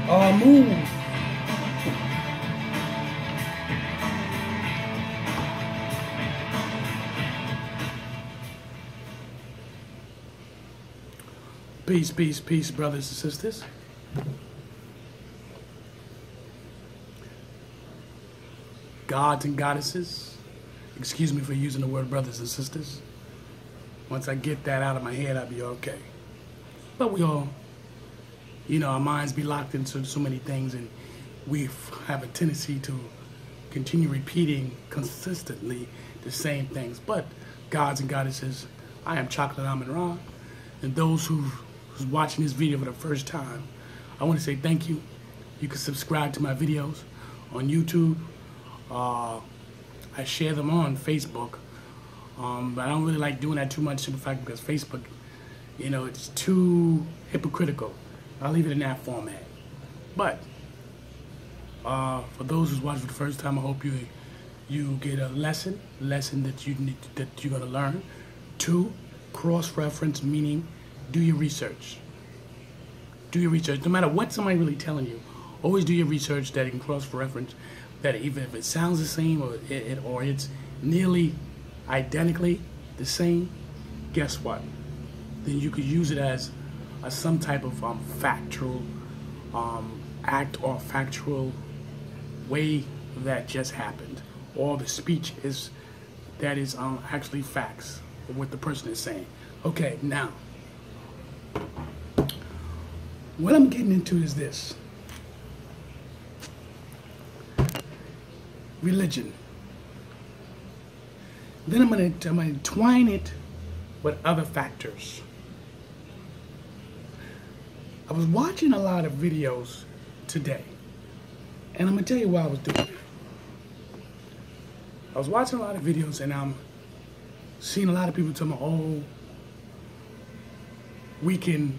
Amun. Peace, peace, peace, brothers and sisters. Gods and goddesses. Excuse me for using the word brothers and sisters. Once I get that out of my head, I'll be okay. But we all, you know, our minds be locked into so many things, and we have a tendency to continue repeating consistently the same things. But gods and goddesses, I am Chocolate Amun, and those who's watching this video for the first time, I want to say thank you. You can subscribe to my videos on YouTube. I share them on Facebook, but I don't really like doing that too much, in fact, because Facebook, you know, it's too hypocritical. I'll leave it in that format. But for those who's watching for the first time, I hope you get a lesson that you're gonna learn. 2, cross-reference, meaning do your research. Do your research. No matter what somebody really telling you, always do your research that it can cross-reference. That even if it sounds the same or it's nearly identically the same, guess what? Then you could use it as some type of factual act or factual way that just happened, or the speech is actually facts of what the person is saying. Okay, now what I'm getting into is this: religion. Then I'm gonna twine it with other factors. I was watching a lot of videos today, and I'm gonna tell you why I was doing it. I was watching a lot of videos, and I'm seeing a lot of people talking about, oh, we can,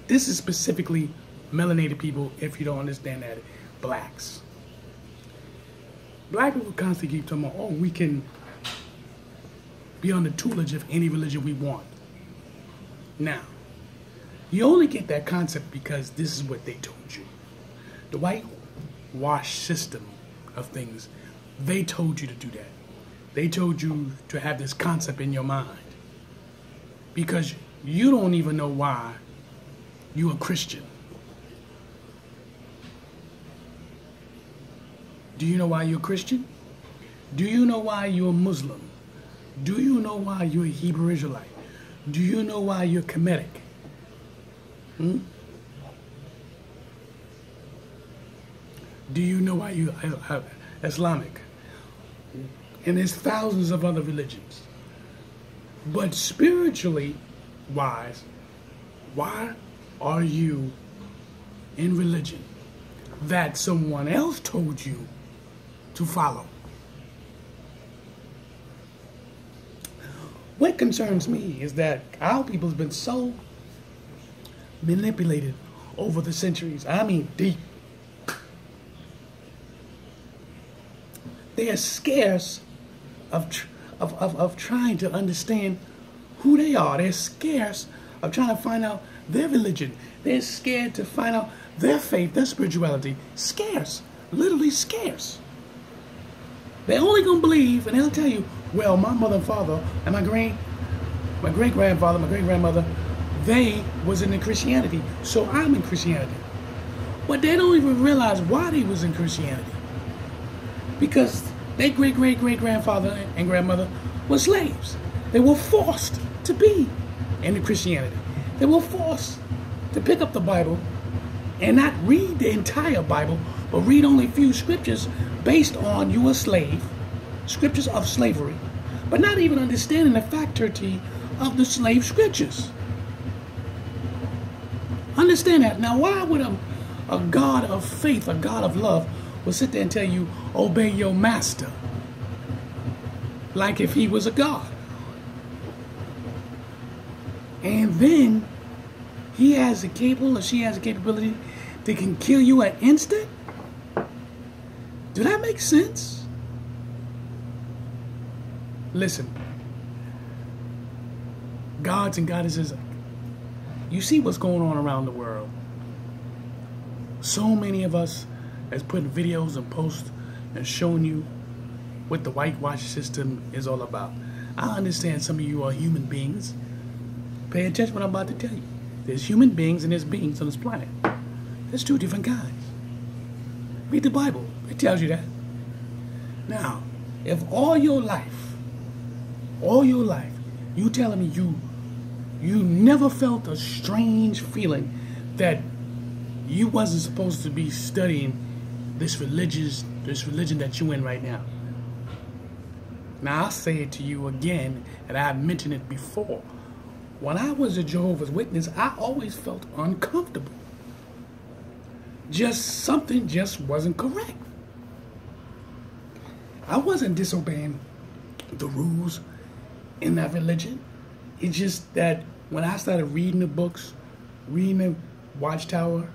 this is specifically melanated people, if you don't understand that, blacks. Black people constantly keep talking about, oh, we can be on the tutelage of any religion we want. Now, you only get that concept because this is what they told you. The whitewash system of things, they told you to do that. They told you to have this concept in your mind because you don't even know why you're a Christian. Do you know why you're a Christian? Do you know why you're a Muslim? Do you know why you're a Hebrew Israelite? Do you know why you're Kemetic? Do you know why you're Islamic? And there's thousands of other religions. But spiritually wise, why are you in religion that someone else told you to follow? What concerns me is that our people have been so manipulated over the centuries. I mean, deep. They are scarce of trying to understand who they are. They're scarce of trying to find out their religion. They're scared to find out their faith, their spirituality. Scarce, literally scarce. They're only gonna believe, and they'll tell you, well, my mother and father and my great-grandfather, my great-grandmother, they was in Christianity, so I'm in Christianity. But they don't even realize why they was in Christianity. Because their great-great-great-grandfather and grandmother were slaves. They were forced to be in Christianity. They were forced to pick up the Bible and not read the entire Bible, but read only a few scriptures based on you a slave, scriptures of slavery, but not even understanding the factuality of the slave scriptures. Understand that. Now, why would a God of faith, a God of love, will sit there and tell you, obey your master? like if he was a god. And then he has the capable, or she has the capability that can kill you at instant? Do that make sense? Listen, gods and goddesses, you see what's going on around the world. So many of us has put videos and posts and showing you what the whitewash system is all about. I understand some of you are human beings. Pay attention to what I'm about to tell you. There's human beings and there's beings on this planet. There's two different kinds. Read the Bible. It tells you that. Now, if all your life, you telling me you never felt a strange feeling that you wasn't supposed to be studying this religion that you in right now. Now, I'll say it to you again, and I've mentioned it before. When I was a Jehovah's Witness, I always felt uncomfortable. Something just wasn't correct. I wasn't disobeying the rules in that religion. It's just that when I started reading the books, reading the Watchtower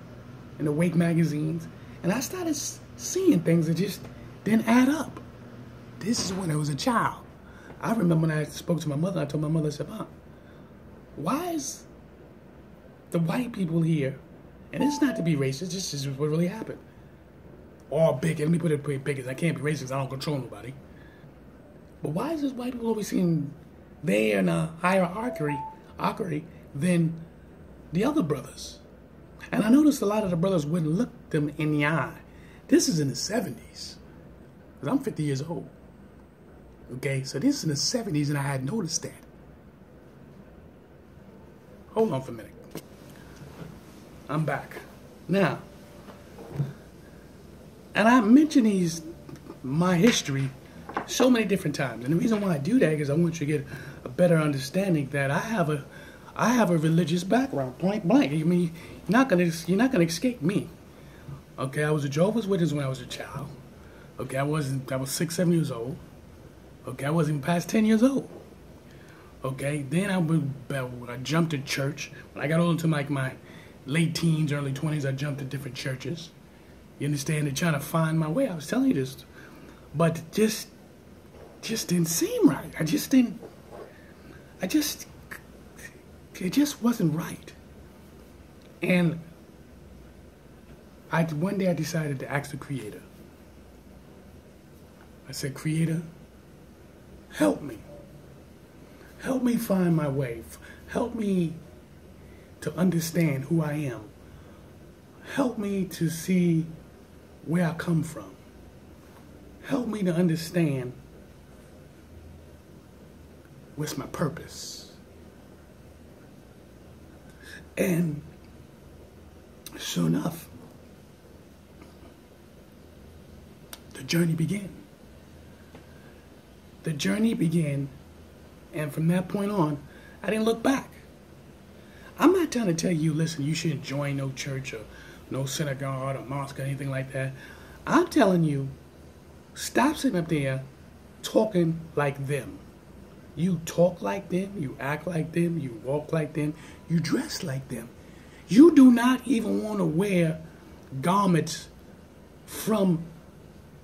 and the Wake magazines, and I started seeing things that just didn't add up. This is when I was a child. I remember when I spoke to my mother, I told my mother, I said, Mom, why is the white people here, and it's not to be racist, this is what really happened. All big, let me put it big, as I can't be racist, I don't control nobody. But why is this white people always seem they're in a higher hierarchy than the other brothers? And I noticed a lot of the brothers wouldn't look them in the eye. This is in the 70s, because I'm 50 years old. Okay, so this is in the 70s, and I had noticed that. Hold on for a minute. I'm back. Now, and I mentioned my history so many different times. And the reason why I do that is I want you to get a better understanding that I have a religious background, point blank. I mean, you're not gonna escape me. Okay, I was a Jehovah's Witness when I was a child. Okay, I was 6, 7 years old. Okay, I wasn't even past 10 years old. Okay, then I jumped to church. When I got older into my late teens, early 20s, I jumped to different churches. You understand? They're trying to find my way. I was telling you this. But it just didn't seem right. It just wasn't right. And one day I decided to ask the Creator. I said, Creator, help me. Help me find my way. Help me to understand who I am. Help me to see where I come from. Help me to understand what's my purpose. And sure enough, the journey began. The journey began, and from that point on, I didn't look back. I'm not trying to tell you, listen, you shouldn't join no church or no synagogue or mosque or anything like that. I'm telling you, stop sitting up there talking like them. You talk like them, you act like them, you walk like them, you dress like them. You do not even want to wear garments from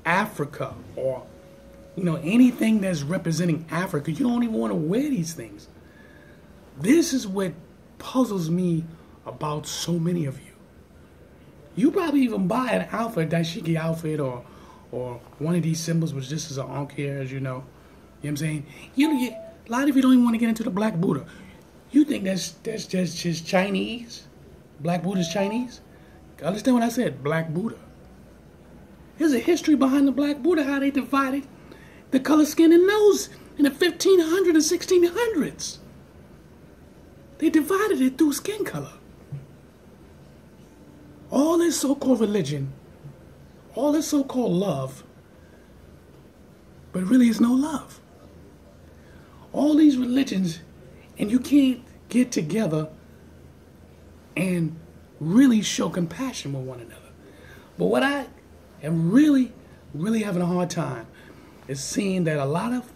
Africa or anything that's representing Africa. You don't even want to wear these things. This is what puzzles me about so many of you. You probably even buy an outfit, dashiki outfit, or one of these symbols, which this is an ankh here, as you know. You know what I'm saying? A lot of you don't even want to get into the Black Buddha. You think that's just Chinese? Black Buddha's Chinese? Understand what I said? Black Buddha. There's a history behind the Black Buddha, how they divided the color, skin, and nose in the 1500s and 1600s. They divided it through skin color. All this so-called religion, all this so-called love, but really it's no love. All these religions, and you can't get together and really show compassion with one another. But what I am really having a hard time is seeing that a lot of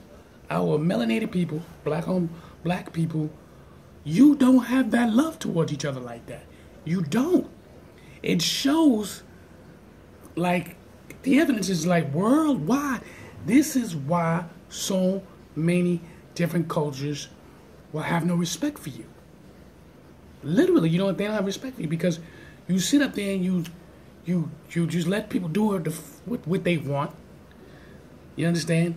our melanated people, black people, you don't have that love towards each other like that. You don't. It shows, like, the evidence is like worldwide. This is why so many different cultures will have no respect for you. Literally, they don't have respect for you because you sit up there and you just let people do what they want. You understand?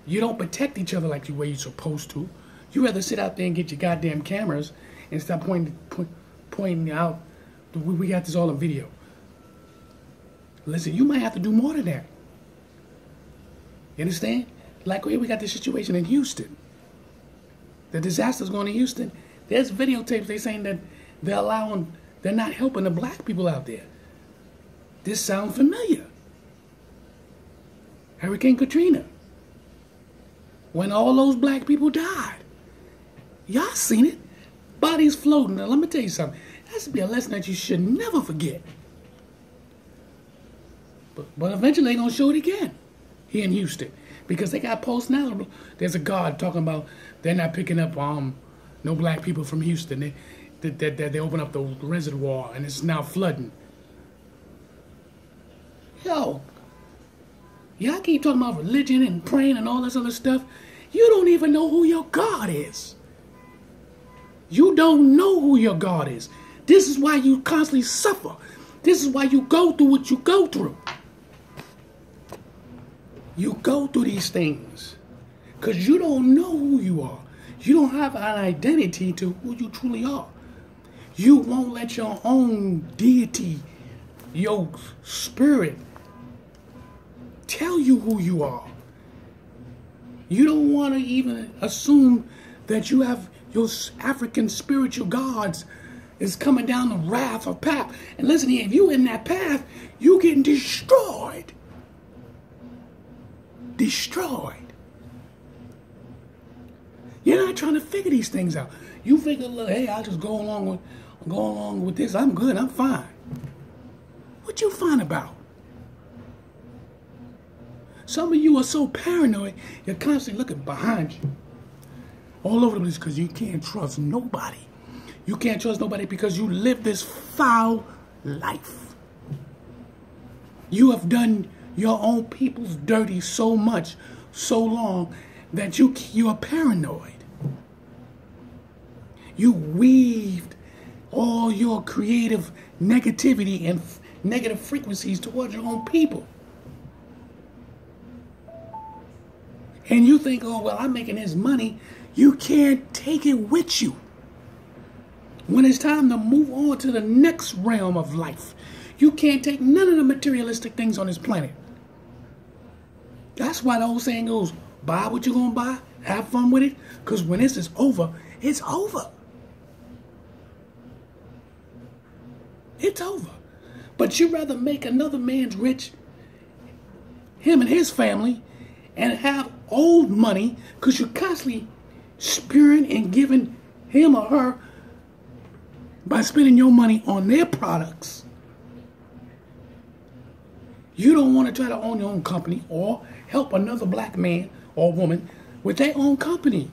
You don't protect each other like the way you're supposed to. You rather sit out there and get your goddamn cameras and stop pointing out. We got this all on video. Listen, you might have to do more than that. You understand? Like here we got this situation in Houston. The disaster's going to Houston. There's videotapes. They saying that they're not helping the black people out there. This sounds familiar. Hurricane Katrina. When all those black people died. Y'all seen it. Bodies floating. Now let me tell you something. That should be a lesson that you should never forget. But eventually they're going to show it again here in Houston. Because they got posts now. There's a guard talking about they're not picking up no black people from Houston. They open up the reservoir and it's now flooding. Yo, y'all keep talking about religion and praying and all this other stuff. You don't even know who your God is. You don't know who your God is. This is why you constantly suffer. This is why you go through what you go through. You go through these things because you don't know who you are. You don't have an identity to who you truly are. You won't let your own deity, your spirit, tell you who you are. You don't want to even assume that you have your African spiritual gods is coming down the wrath of path. And listen here, if you in that path, you getting destroyed. Destroyed. You're not trying to figure these things out. You figure, look, hey, I'll just go along with this. I'm good. I'm fine. What you fine about? Some of you are so paranoid, you're constantly looking behind you. All over the place because you can't trust nobody. You can't trust nobody because you live this foul life. You have done your own people's dirty so much, so long, that you are paranoid. You weaved all your creative negativity and negative frequencies towards your own people. And you think, oh, well, I'm making this money. You can't take it with you. When it's time to move on to the next realm of life, you can't take none of the materialistic things on this planet. That's why the old saying goes, buy what you're going to buy, have fun with it, because when this is over, it's over. It's over. But you'd rather make another man's rich, him and his family, and have old money, because you're constantly spewing and giving him or her by spending your money on their products. You don't want to try to own your own company or help another black man or woman with their own company.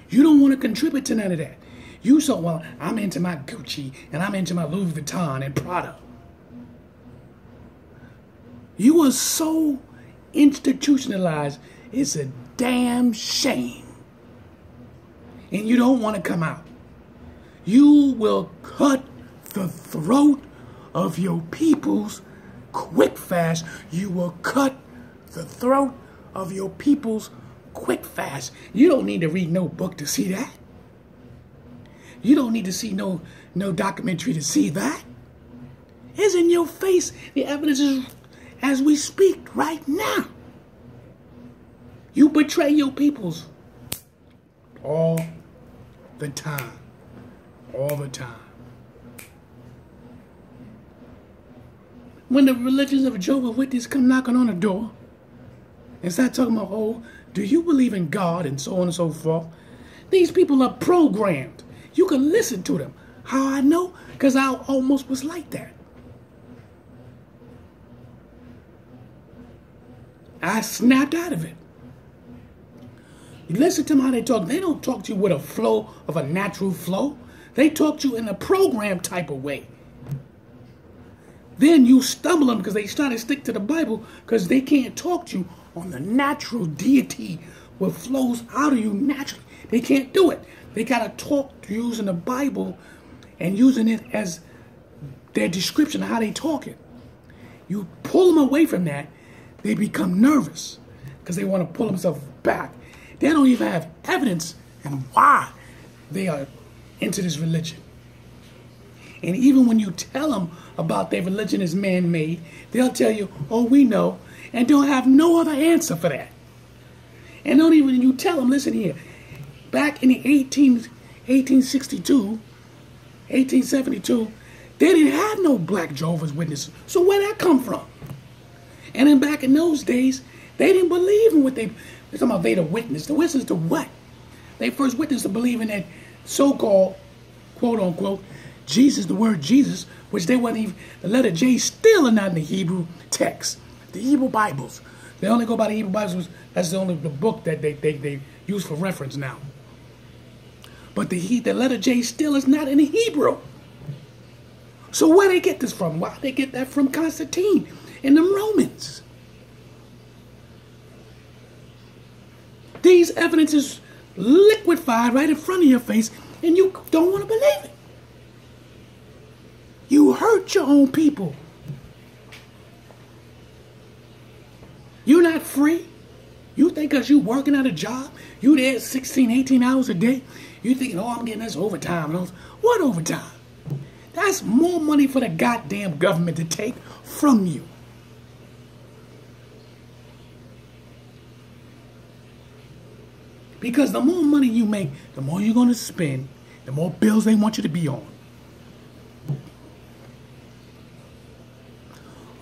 You don't want to contribute to none of that. You so, well, I'm into my Gucci and I'm into my Louis Vuitton and Prada. You are so institutionalized, it's a damn shame. And you don't want to come out. You will cut the throat of your peoples quick fast. You will cut the throat of your peoples quick fast. You don't need to read no book to see that. You don't need to see no documentary to see that. It's in your face. The evidence is as we speak right now. You betray your peoples all the time. All the time. When the religions of Jehovah's Witnesses come knocking on the door and start talking about, oh, do you believe in God and so on and so forth? These people are programmed. You can listen to them. How I know? Because I almost was like that. I snapped out of it. You listen to them how they talk. They don't talk to you with a flow of a natural flow. They talk to you in a program type of way. Then you stumble them because they try to stick to the Bible because they can't talk to you on the natural deity what flows out of you naturally. They can't do it. They got to talk using the Bible and using it as their description of how they talk it. You pull them away from that, they become nervous because they want to pull themselves back. They don't even have evidence and why they are into this religion. And even when you tell them about their religion is man-made, they'll tell you, oh, we know, and don't have no other answer for that. And don't even, you tell them, listen here, back in the 1862, 1872, they didn't have no black Jehovah's Witnesses. So where'd that come from? And then back in those days, they didn't believe in what they're talking about. They the witness. The witness to what? They first witnessed to believing that so-called, quote-unquote, Jesus, the word Jesus, which they wasn't even, the letter J still are not in the Hebrew text. The Hebrew Bibles. They only go by the Hebrew Bibles. That's the only the book that they use for reference now. But the letter J still is not in the Hebrew. So where they get this from? Why they get that from Constantine and the Romans? These evidences liquefied right in front of your face, and you don't want to believe it. You hurt your own people. You're not free. You think because you working at a job, you there 16, 18 hours a day, you thinking, oh, I'm getting this overtime. What overtime? That's more money for the goddamn government to take from you. Because the more money you make, the more you're going to spend, the more bills they want you to be on.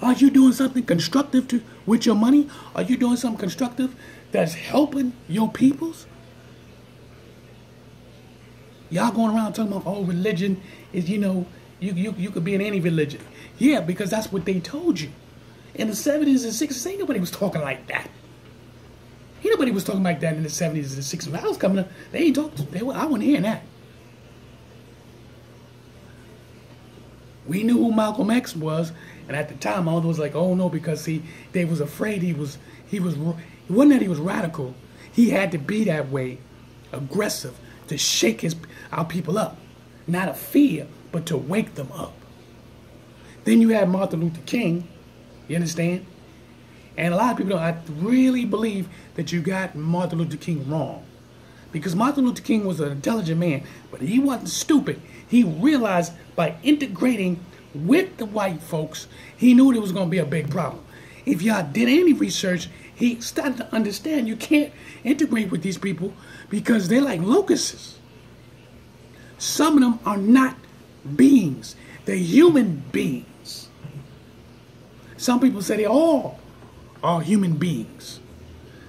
Are you doing something constructive with your money? Are you doing something constructive that's helping your peoples? Y'all going around talking about, oh, religion is, you know, you could be in any religion. Yeah, because that's what they told you. In the 70s and 60s, ain't nobody was talking like that. Ain't nobody was talking like that in the 70s and the 60s. When I was coming up, they ain't talking. I wasn't hearing that. We knew who Malcolm X was, and at the time, all was like, oh no, because they was afraid it wasn't that he was radical. He had to be that way, aggressive, to shake our people up. Not a fear, but to wake them up. Then you had Martin Luther King, you understand? And a lot of people I really believe that you got Martin Luther King wrong. Because Martin Luther King was an intelligent man, but he wasn't stupid. He realized by integrating with the white folks, he knew there was going to be a big problem. If y'all did any research, he started to understand you can't integrate with these people because they're like locusts. Some of them are not beings. They're human beings. Some people say they all are human beings.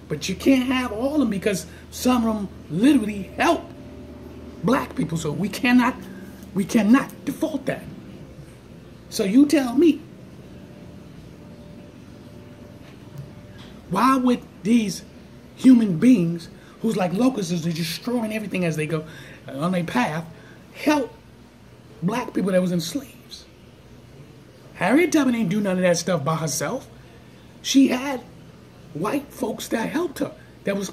But you can't have all of them because some of them literally help black people. So we cannot default that. So you tell me, why would these human beings who's like locusts are destroying everything as they go on their path help black people that was enslaved? Harriet Tubman didn't do none of that stuff by herself. She had white folks that helped her. That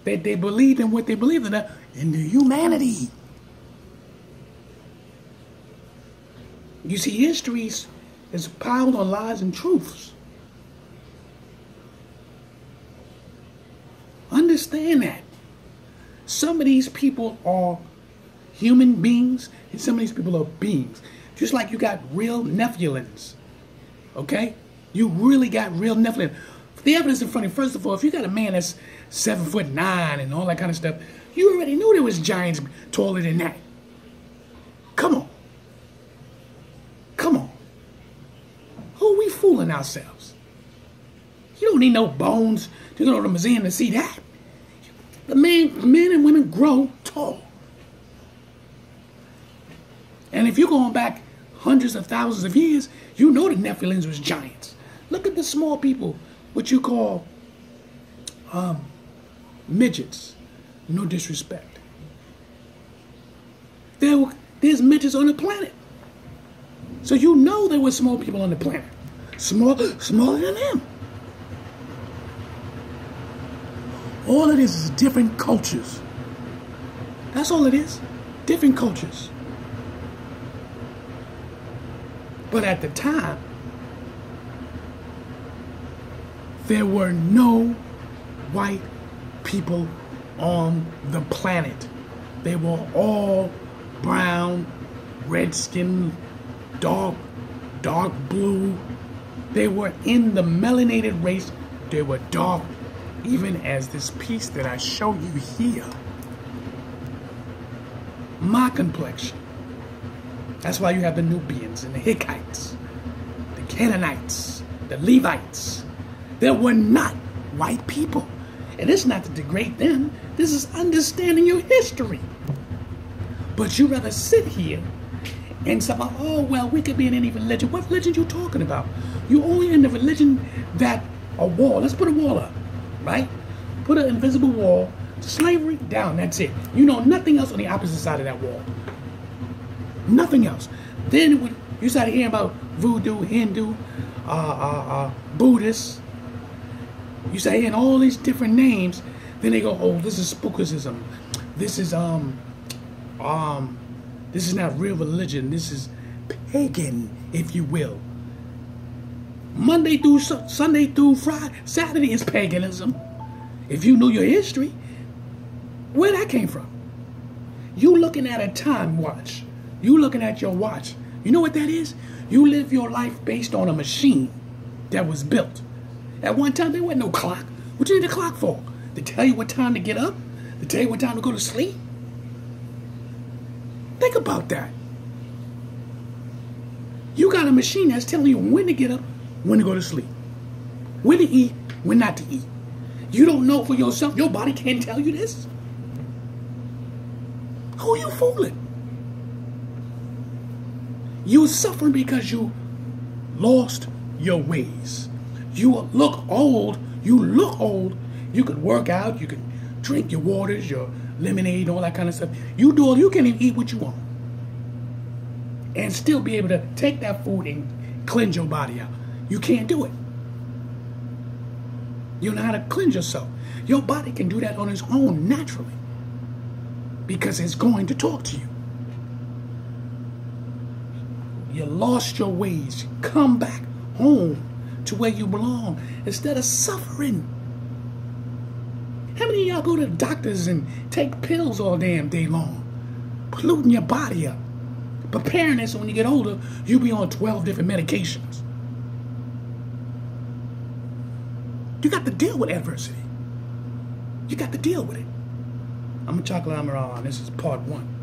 they believed in what they believed in the humanity. You see, history is piled on lies and truths. Understand that. Some of these people are human beings, and some of these people are beings. Just like you got real Nephilims, okay? You really got real Nephilim. The evidence in front of you, first of all, if you got a man that's 7'9" and all that kind of stuff, you already knew there was giants taller than that. Come on. Come on. Who are we fooling ourselves? You don't need no bones to go to the museum to see that. The men and women grow tall. And if you're going back hundreds of thousands of years, you know the Nephilims was giants. Look at the small people, what you call midgets. No disrespect. There's midgets on the planet. So you know there were small people on the planet. Smaller than them. All it is different cultures. That's all it is. Different cultures. But at the time, there were no white people on the planet. They were all brown, red skin, dark blue. They were in the melanated race. They were dark, even as this piece that I show you here. My complexion. That's why you have the Nubians and the Hittites, the Canaanites, the Levites. There were not white people. And it's not to degrade them. This is understanding your history. But you rather sit here and say, oh, well, we could be in any religion. What religion you talking about? You only in the religion that a wall. Let's put a wall up, right? Put an invisible wall. Slavery, down. That's it. You know nothing else on the opposite side of that wall. Nothing else. Then when you started hearing about voodoo, Hindu, Buddhist, you start hearing all these different names. Then they go, oh, this is spookism. This is not real religion. This is pagan, if you will. Monday through Sunday through Friday, Saturday is paganism. If you knew your history, where that came from? You looking at a time watch. You looking at your watch. You know what that is? You live your life based on a machine that was built. At one time, there wasn't no clock. What you need a clock for? To tell you what time to get up? To tell you what time to go to sleep? Think about that. You got a machine that's telling you when to get up, when to go to sleep, when to eat, when not to eat. You don't know for yourself. Your body can't tell you this. Who are you fooling? You're suffering because you lost your ways. You look old. You look old. You could work out. You can drink your waters, your lemonade, all that kind of stuff. You do all. You can't even eat what you want, and still be able to take that food and cleanse your body out. You can't do it. You know how to cleanse yourself. Your body can do that on its own naturally because it's going to talk to you. You lost your ways. Come back home to where you belong instead of suffering. How many of y'all go to the doctors and take pills all damn day long, polluting your body up, preparing it so when you get older, you'll be on 12 different medications? You got to deal with adversity. You got to deal with it. I'm a Chocolate Amaral, and this is part 1.